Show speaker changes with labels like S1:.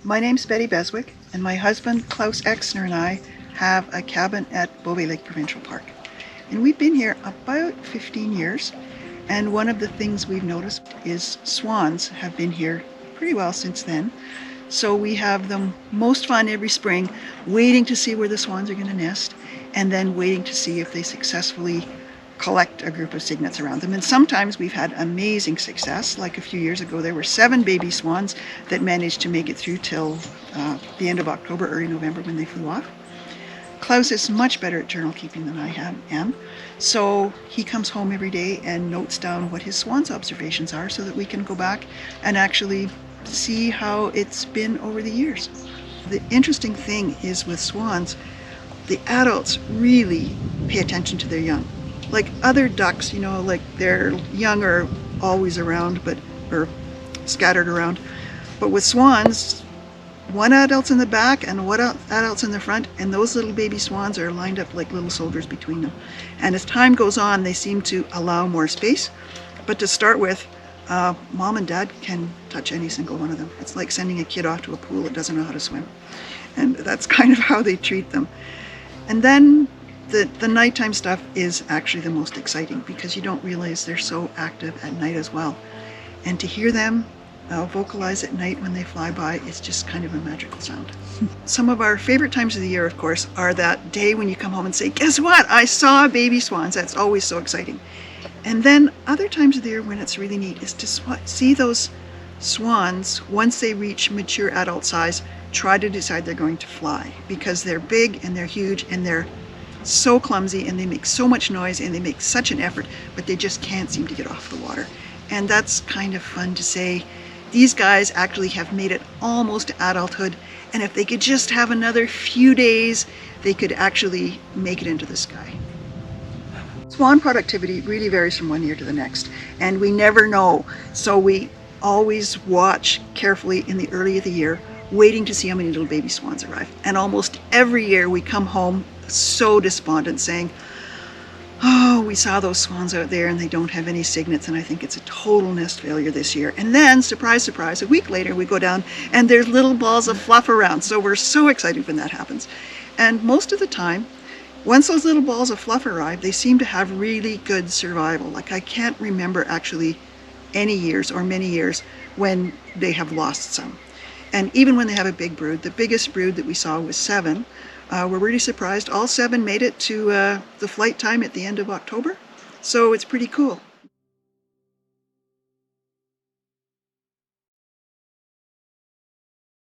S1: My name's Bette Beswick, and my husband Klaus Exner and I have a cabin at Beauvais Lake Provincial Park. And we've been here about 15 years, and one of the things we've noticed is swans have been here pretty well since then. So we have the most fun every spring waiting to see where the swans are going to nest, and then waiting to see if they successfully collect a group of cygnets around them. And sometimes we've had amazing success. Like a few years ago, there were 7 baby swans that managed to make it through till the end of October, early November, when they flew off. Klaus is much better at journal keeping than I am, so he comes home every day and notes down what his swans observations are so that we can go back and actually see how it's been over the years. The interesting thing is with swans, the adults really pay attention to their young. Like other ducks, you know, like their young are always around, or scattered around. But with swans, one adult's in the back and one adult's in the front, and those little baby swans are lined up like little soldiers between them. And as time goes on, they seem to allow more space. But to start with, mom and dad can touch any single one of them. It's like sending a kid off to a pool that doesn't know how to swim. And that's kind of how they treat them. And then the nighttime stuff is actually the most exciting, because you don't realize they're so active at night as well. And to hear them vocalize at night when they fly by is just kind of a magical sound. Some of our favorite times of the year, of course, are that day when you come home and say, guess what? I saw baby swans. That's always so exciting. And then other times of the year when it's really neat is to see those swans, once they reach mature adult size, try to decide they're going to fly, because they're big and they're huge and they're so clumsy and they make so much noise and they make such an effort, but they just can't seem to get off the water. And that's kind of fun to say, these guys actually have made it almost to adulthood, and if they could just have another few days, they could actually make it into the sky. Swan productivity really varies from one year to the next, and we never know. So we always watch carefully in the early of the year, waiting to see how many little baby swans arrive. And almost every year we come home so despondent, saying, oh, we saw those swans out there and they don't have any cygnets, and I think it's a total nest failure this year. And then, surprise, surprise, a week later we go down and there's little balls of fluff around. So we're so excited when that happens. And most of the time, once those little balls of fluff arrive, they seem to have really good survival. Like, I can't remember actually any years or many years when they have lost some. And even when they have a big brood, the biggest brood that we saw was 7. We're really surprised. All 7 made it to the flight time at the end of October. So it's pretty cool.